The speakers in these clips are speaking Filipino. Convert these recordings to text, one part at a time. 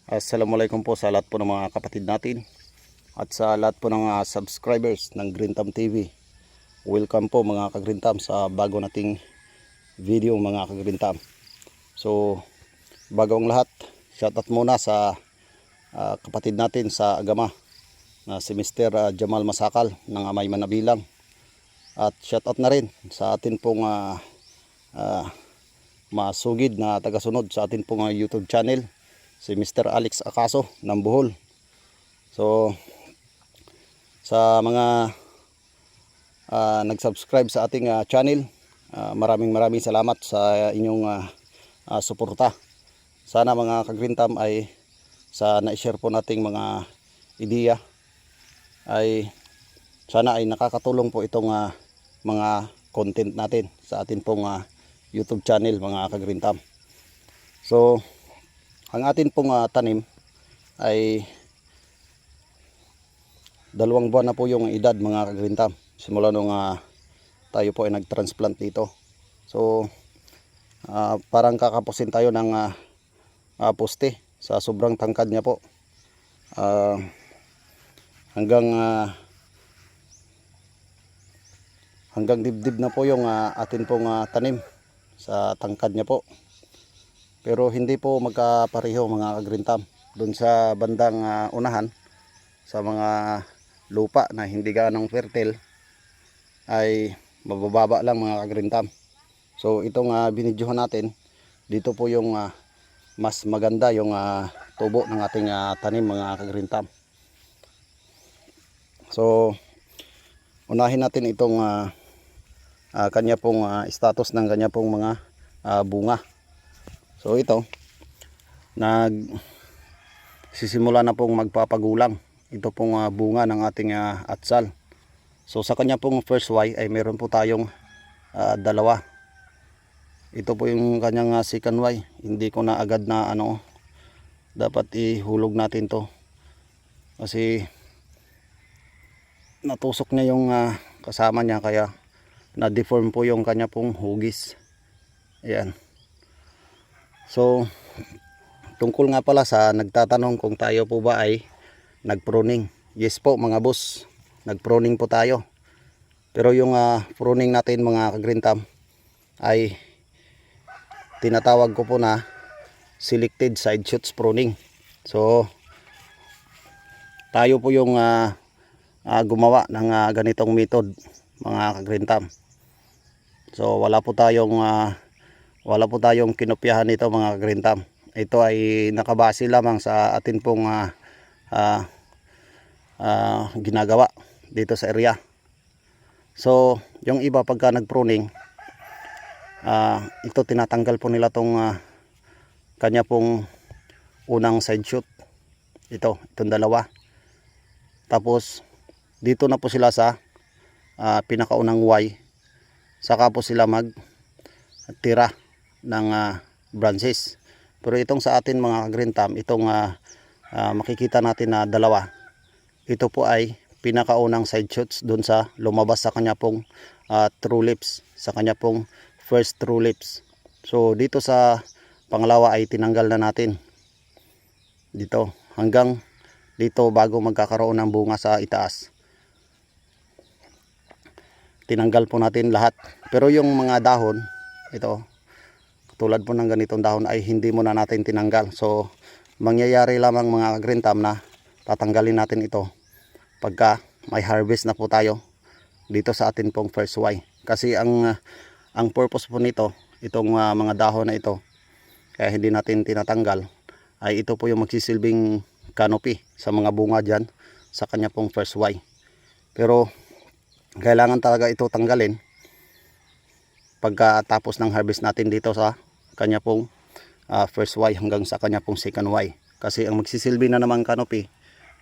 Assalamualaikum po sa lahat po ng mga kapatid natin at sa lahat po ng subscribers ng Green Thumb TV. Welcome po mga ka-Green Thumb sa bago nating video mga ka-Green Thumb. So bago ang lahat, shoutout muna sa kapatid natin sa Agama na si Mr. Jamal Masakal ng Amay Manabilang. At shoutout na rin sa atin pong masugid na tagasunod sa atin pong YouTube channel, si Mr. Alex Acaso ng Bohol. So sa mga nag-subscribe sa ating channel, maraming salamat sa inyong suporta. Sana mga ka-Green Thumb ay sa na-share po nating mga ideya ay sana ay nakakatulong po itong mga content natin sa atin pong YouTube channel mga ka-Green Thumb. So ang atin pong tanim ay 2 buwan na po yung edad mga ka-Green Thumb. Simula nung tayo po ay nag-transplant dito. So parang kakapusin tayo ng poste sa sobrang tangkad niya po. Hanggang dibdib na po yung atin pong tanim sa tangkad niya po. Pero hindi po magkapareho mga ka-Green Thumb. Doon sa bandang unahan, sa mga lupa na hindi ganong fertile, ay mabababa lang mga ka-Green Thumb. So itong binidyohan natin, dito po yung mas maganda yung tubo ng ating tanim mga ka-Green Thumb. So unahin natin itong kanya pong status ng kanya pong mga bunga. So ito, sisimula na pong magpapagulang. Ito pong bunga ng ating atsal. So sa kanya pong first Y ay meron po tayong dalawa. Ito po yung kanyang second Y. Hindi ko na agad na dapat ihulog natin to. Kasi natusok niya yung kasama niya, kaya na-deform po yung kanya pong hugis. Ayan. So tungkol nga pala sa nagtatanong kung tayo po ba ay nagpruning. Yes po mga boss, nagpruning po tayo. Pero yung pruning natin mga ka-Green Thumb ay tinatawag ko po na selected side shoots pruning. So tayo po yung gumawa ng ganitong method mga ka-Green Thumb. So wala po tayong kinopyahan nito mga ka-Green Thumb. Ito ay nakabase lamang sa atin pong ginagawa dito sa area. So yung iba pagka nagpruning, ito tinatanggal po nila tong kanya pong unang side shoot. Itong dalawa. Tapos dito na po sila sa pinakaunang Y. Saka po sila magtira ng branches. Pero itong sa atin mga ka-Green Thumb, itong makikita natin na dalawa, ito po ay pinakaunang side shoots dun sa lumabas sa kanya pong true lips, sa kanya pong first true lips. So dito sa pangalawa ay tinanggal na natin dito hanggang dito bago magkakaroon ng bunga sa itaas. Tinanggal po natin lahat. Pero yung mga dahon, ito tulad po ng ganitong dahon ay hindi muna natin tinanggal. So mangyayari lamang mga ka-Green Thumb na tatanggalin natin ito pagka may harvest na po tayo dito sa atin pong first Y. Kasi ang purpose po nito, itong mga dahon na ito, kaya hindi natin tinatanggal, ay ito po yung magsisilbing canopy sa mga bunga dyan sa kanya pong first Y. Pero kailangan talaga ito tanggalin pagkatapos ng harvest natin dito sa kanya pong first Y hanggang sa kanya pong second Y. Kasi ang magsisilbi na naman canopy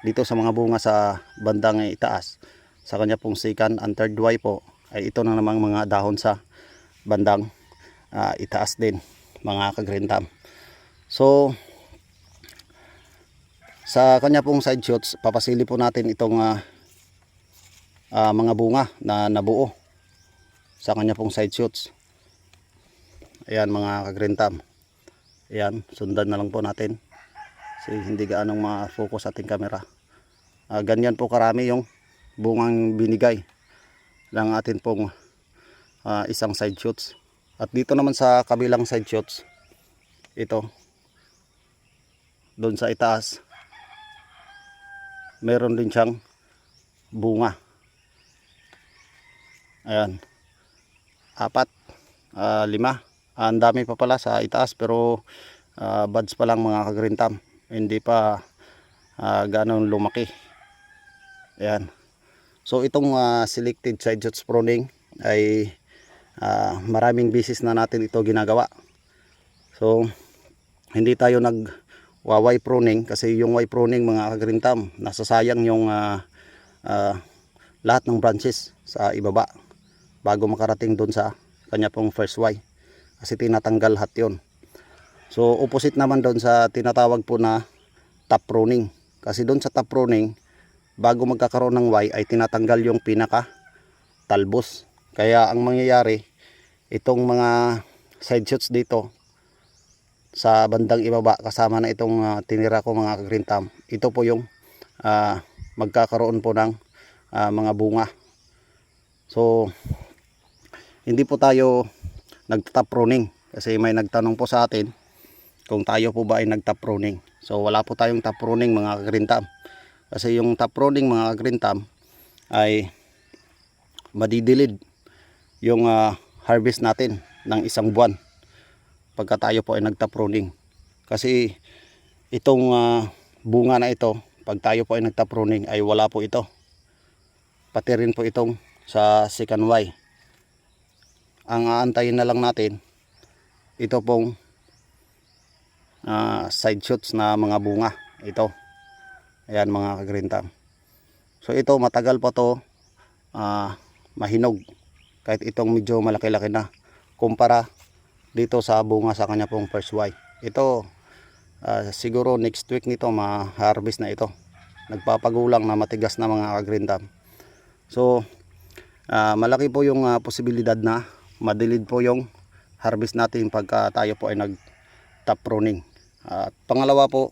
dito sa mga bunga sa bandang itaas, sa kanya pong second and third Y po, ay ito na namang mga dahon sa bandang itaas din mga ka-Green Thumb. So sa kanya pong side shoots, papasili po natin itong mga bunga na nabuo sa kanya pong side shoots. Ayan mga ka-Green Thumb. Ayan, sundan na lang po natin kasi hindi gaanong ma-focus ating camera. Ganyan po karami yung bungang binigay ng atin pong isang side shoots. At dito naman sa kabilang side shoots, ito doon sa itaas, meron din siyang bunga. Ayan, 4, 5. Ang dami pa pala sa itaas, pero buds pa lang mga ka-green thumb, hindi pa ganun lumaki. Ayan. So itong selected side shoots pruning ay maraming beses na natin ito ginagawa. So hindi tayo nag-Y pruning, kasi yung Y pruning mga ka-green thumb, nasasayang yung lahat ng branches sa ibaba bago makarating doon sa kanya pong first Y, kasi tinatanggal lahat yun. So opposite naman doon sa tinatawag po na top pruning, kasi doon sa top pruning, bago magkakaroon ng Y ay tinatanggal yung pinaka talbos. Kaya ang mangyayari, itong mga side shoots dito sa bandang ibaba, kasama na itong tinira ko mga ka-green thumb, ito po yung magkakaroon po ng mga bunga. So hindi po tayo nagtap pruning, kasi may nagtanong po sa atin kung tayo po ba ay nagtap pruning. So wala po tayong top pruning mga ka-green thumb, kasi yung top pruning mga ka-green thumb ay madidilid yung harvest natin ng 1 buwan pagka tayo po ay nagtap pruning. Kasi itong bunga na ito, pag tayo po ay nagtap pruning ay wala po ito, pati rin po itong sa second Y. Ang aantayin na lang natin ito pong side shoots na mga bunga ito. Ayan mga ka-green thumb. So ito matagal pa to mahinog, kahit itong medyo malaki-laki na kumpara dito sa bunga sa kanya pong first Y. Ito siguro next week nito ma-harvest na ito. Nagpapagulang na matigas na mga ka-green thumb. So malaki po yung posibilidad na madilid po yung harvest natin pagka tayo po ay nag top pruning. At pangalawa po,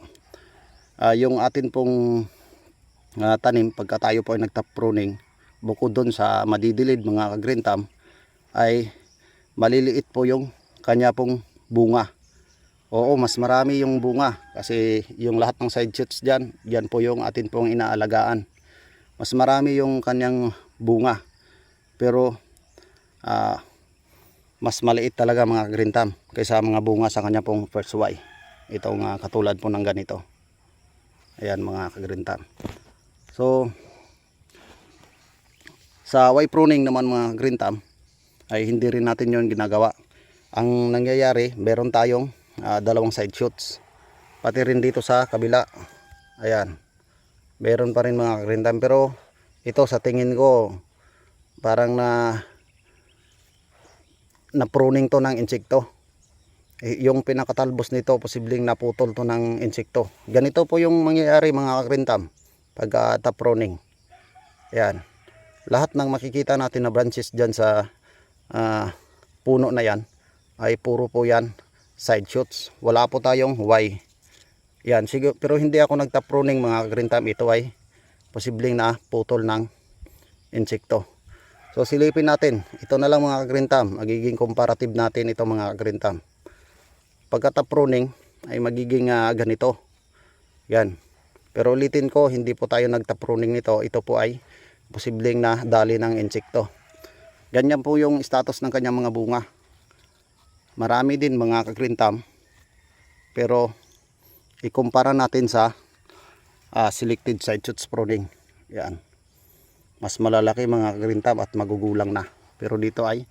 yung atin pong tanim pagka tayo po ay nag top pruning, bukod doon sa madidilid mga ka-green thumb, ay maliliit po yung kanya pong bunga. Oo, mas marami yung bunga, kasi yung lahat ng side shoots dyan, yan po yung atin pong inaalagaan. Mas marami yung kanyang bunga, pero mas maliit talaga mga ka-green thumb kaysa mga bunga sa kanya pong first Y. Itong katulad po ng ganito. Ayan mga ka-green thumb. So sa Y pruning naman mga green thumb ay hindi rin natin yon ginagawa. Ang nangyayari, meron tayong dalawang side shoots, pati rin dito sa kabila. Ayan, meron pa rin mga green thumb, pero ito sa tingin ko parang na pruning to ng insekto. Yung pinakatalbos nito posibleng naputol to ng insekto. Ganito po yung mangyayari mga ka-green thumb pag top pruning. Ayan, lahat ng makikita natin na branches dyan sa puno na yan ay puro po yan side shoots. Wala po tayong Y. Yan, sige, pero hindi ako nag-top pruning mga ka-green thumb. Ito ay posibleng na putol ng insekto. So silipin natin, ito na lang mga ka-green thumb, magiging comparative natin ito mga ka-green thumb. Pagka top pruning ay magiging ganito. Yan. Pero ulitin ko, hindi po tayo nag-top pruning nito. Ito po ay posibleng na dali ng insekto. Ganyan po yung status ng kanyang mga bunga. Marami din mga ka-green thumb, pero ikumpara natin sa selected side shoots pruning. Yan. Mas malalaki mga ka-green thumb at magugulang na. Pero dito ay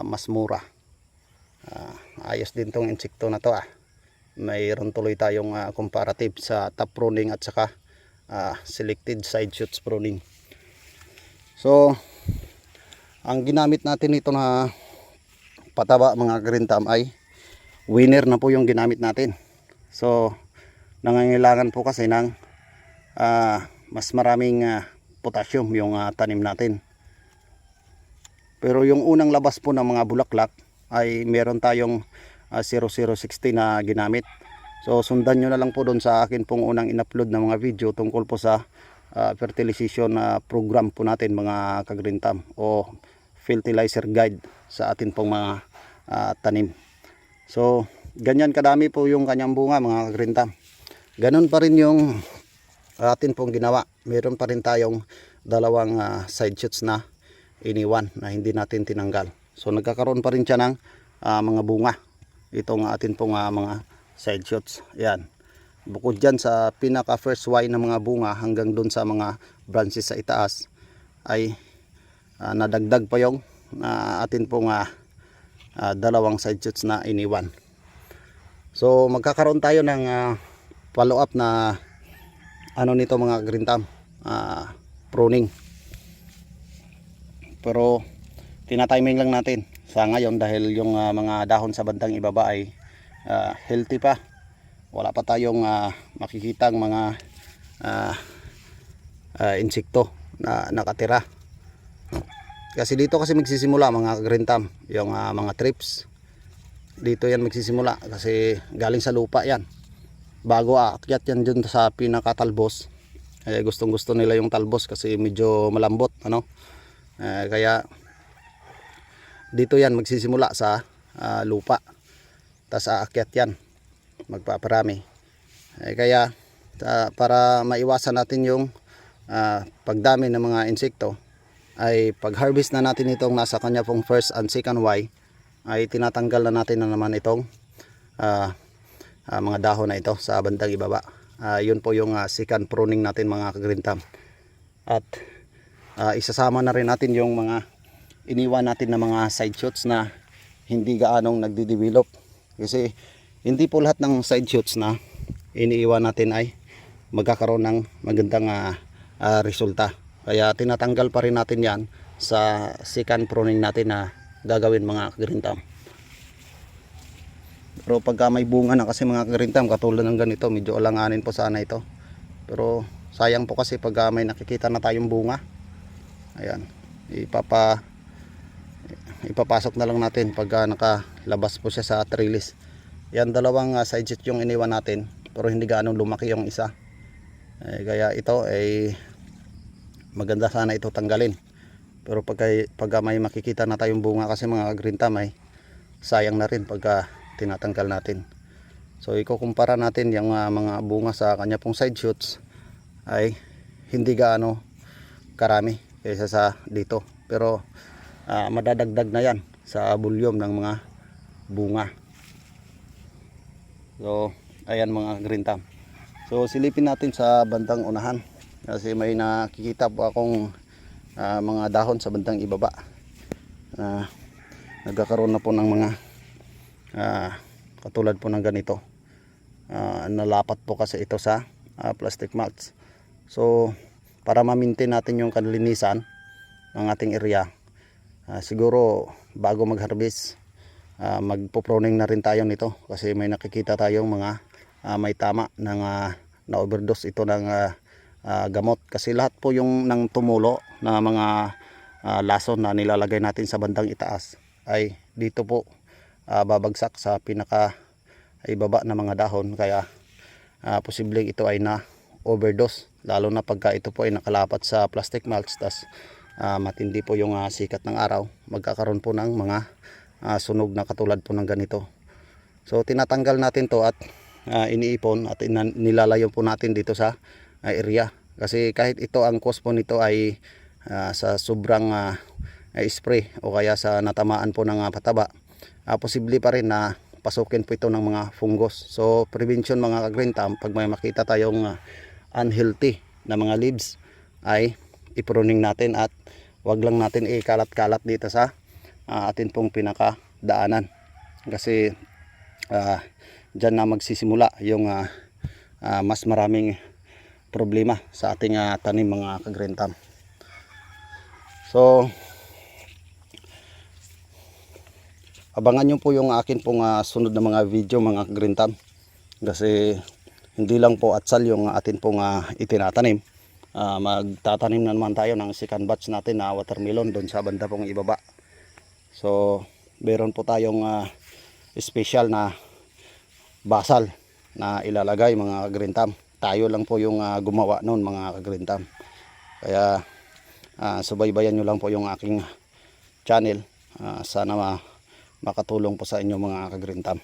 mas mura. Ayos din tong insekto na to. Mayroon tuloy tayong comparative sa top pruning at saka selected side shoots pruning. So ang ginamit natin ito na pataba mga green thumb ay winner na po yung ginamit natin. So nangangailangan po kasi ng mas maraming potassium yung tanim natin. Pero yung unang labas po ng mga bulaklak ay meron tayong 0060 na ginamit. So sundan nyo na lang po doon sa akin pong unang in-upload na mga video tungkol po sa fertilization program po natin mga ka-Green Thumb o fertilizer guide sa atin pong mga tanim. So ganyan kadami po yung kanyang bunga mga ka-Green Thumb. Ganun pa rin yung atin pong ginawa. Meron pa rin tayong dalawang side shoots na iniwan na hindi natin tinanggal. So nagkakaroon pa rin siya ng mga bunga. Itong atin pong mga side shoots. Ayan. Bukod dyan sa pinaka first Y ng mga bunga hanggang dun sa mga branches sa itaas ay nadagdag pa yung atin pong dalawang side shoots na iniwan. So magkakaroon tayo ng follow up na nito mga Green Thumb, pruning. Pero tinatiming lang natin sa ngayon dahil yung mga dahon sa bandang ibaba ay healthy pa. Wala pa tayong makikitang mga insekto na nakatira. Kasi dito kasi magsisimula mga Green Thumb, yung mga trips. Dito yan magsisimula kasi galing sa lupa yan. Bago aakyat yan dun sa pinakatalbos. Gustong gusto nila yung talbos kasi medyo malambot, kaya dito yan magsisimula sa lupa. Tas aakyat yan, magpaparami. Kaya para maiwasan natin yung pagdami ng mga insekto, ay pag harvest na natin itong nasa kanya pong first and second Y, ay tinatanggal na natin na naman itong mga dahon na ito sa bandang ibaba. Yun po yung second pruning natin mga ka-Green Thumb. At isasama na rin natin yung mga iniwan natin na mga side shoots na hindi gaanong nagde-develop. Kasi hindi po lahat ng side shoots na iniiwan natin ay magkakaroon ng magandang resulta. Kaya tinatanggal pa rin natin yan sa second pruning natin na gagawin mga ka-Green Thumb. Pero pagka may bunga na kasi mga ka-Green Thumb, katulad ng ganito, medyo alanganin po sana ito. Pero sayang po kasi pagka may nakikita na tayong bunga, ayan, ipapasok na lang natin pagka nakalabas po siya sa trellis. Yan, dalawang side shoot yung iniwan natin, pero hindi gaano lumaki yung isa. Kaya ito ay maganda sana ito tanggalin. Pero pagka may makikita na tayong bunga kasi mga ka-Green Thumb, ay sayang na rin pagka tinatanggal natin. So ikukumpara natin yung mga bunga sa kanya pong side shoots ay hindi gaano karami kaysa sa dito. Pero madadagdag na yan sa volume ng mga bunga. So ayan mga Green Thumb. So silipin natin sa bandang unahan kasi may nakikita po akong mga dahon sa bandang ibaba. Nagkakaroon na po ng mga katulad po ng ganito. Nalapat po kasi ito sa plastic mulch. So para ma-maintain natin yung kalinisan ng ating area, siguro bago mag-harvest, magpo-pruning na rin tayo nito kasi may nakikita tayong mga may tama ng na-overdose ito ng gamot. Kasi lahat po yung nang tumulo na mga lason na nilalagay natin sa bandang itaas ay dito po babagsak sa pinaka ibaba na mga dahon. Kaya posibleng ito ay na overdose, lalo na pagka ito po ay nakalapat sa plastic mulch. Tas matindi po yung sikat ng araw, magkakaroon po ng mga sunog na katulad po ng ganito. So tinatanggal natin to at iniipon at nilalayo po natin dito sa area. Kasi kahit ito ang cause po nito ay sa sobrang spray o kaya sa natamaan po ng pataba, posible pa rin na pasukin po ito ng mga fungus. So prevention mga ka-Green Thumb, pag may makita tayong unhealthy na mga leaves ay ipruning natin at wag lang natin ikalat-kalat dito sa atin pong pinakadaanan. Kasi dyan na magsisimula yung mas maraming problema sa ating tanim mga ka-Green Thumb. So abangan nyo po yung akin pong sunod na mga video mga Green Thumb. Kasi hindi lang po atsal yung atin pong itinatanim. Magtatanim na naman tayo ng second batch natin na watermelon doon sa banda pong ibaba. So meron po tayong special na basal na ilalagay mga kagrintam. Tayo lang po yung gumawa noon mga kagrintam. Kaya subaybayan nyo lang po yung aking channel. Sana makatulong po sa inyo mga kagrintam.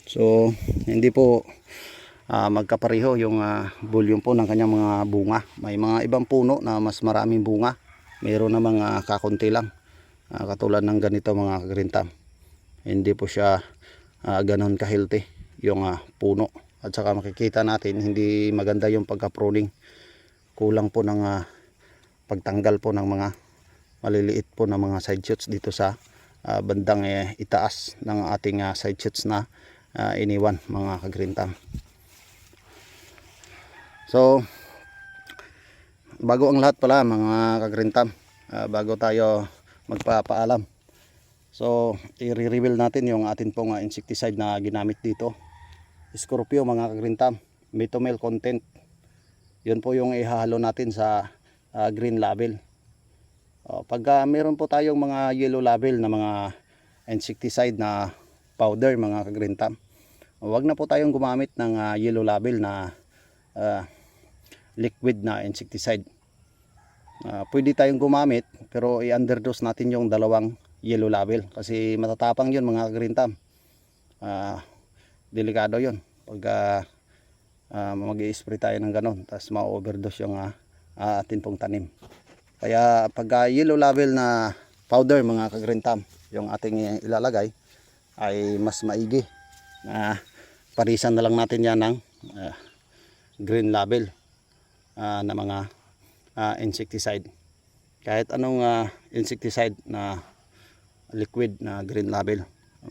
So hindi po magkapareho yung volume po ng kanyang mga bunga. May mga ibang puno na mas maraming bunga, mayroon na mga kakunti lang, katulad ng ganito mga kagrintam. Hindi po siya ganon ka-healthy yung puno, at saka makikita natin hindi maganda yung pagka-pruning. Kulang po ng pagtanggal po ng mga maliliit po na mga side shoots dito sa bandang itaas ng ating side shoots na iniwan mga kagrintam. So bago ang lahat pala mga kagrintam, bago tayo magpapaalam, so i-reveal natin yung atin pong insecticide na ginamit dito. Scorpio mga kagrintam, Metomel content. Yun po yung ihahalo natin sa green label. Pagka meron po tayong mga yellow label na mga insecticide na powder mga kagrintam, huwag na po tayong gumamit ng yellow label na liquid na insecticide. Pwede tayong gumamit pero i-underdose natin yung dalawang yellow label kasi matatapang yun mga kagrintam. Delikado yun pag mag-i-spray tayo ng ganon tapos ma-overdose yung atin pong tanim. Kaya pag yellow label na powder mga kagrintam yung ating ilalagay, ay mas maigi na parisan na lang natin yan ng green label na mga insecticide. Kahit anong insecticide na liquid na green label,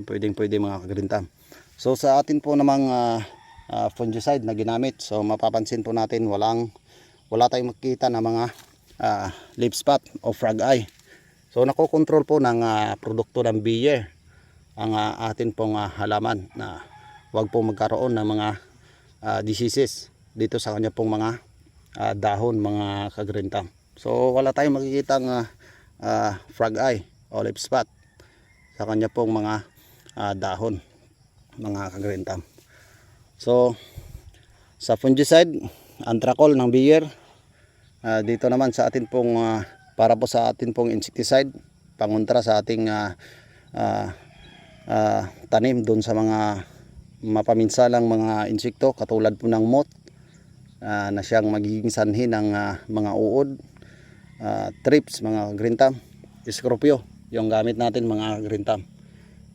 pwedeng mga kagrintam. So sa atin po namang fungicide na ginamit, so mapapansin po natin wala tayong makikita na mga leaf spot o frog eye. So nakokontrol po ng produkto ng Bayer ang atin pong halaman na wag po magkaroon ng mga diseases dito sa kanya pong mga dahon mga kagrintam. So wala tayong makikitang frog eye o leaf spot sa kanya pong mga dahon mga kagrintam. So sa fungicide, Antracol ng Bayer. Dito naman sa atin pong para po sa atin pong insecticide, pangontra sa ating tanim doon sa mga mapaminsalang mga insekto katulad po ng moth na siyang magiging sanhi ng mga uod, trips mga kagrintam. Scorpio yung gamit natin mga kagrintam.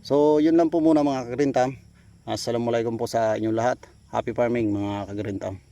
So yun lang po muna mga kagrintam. Assalamualaikum po sa inyong lahat. Happy farming mga kagrintam.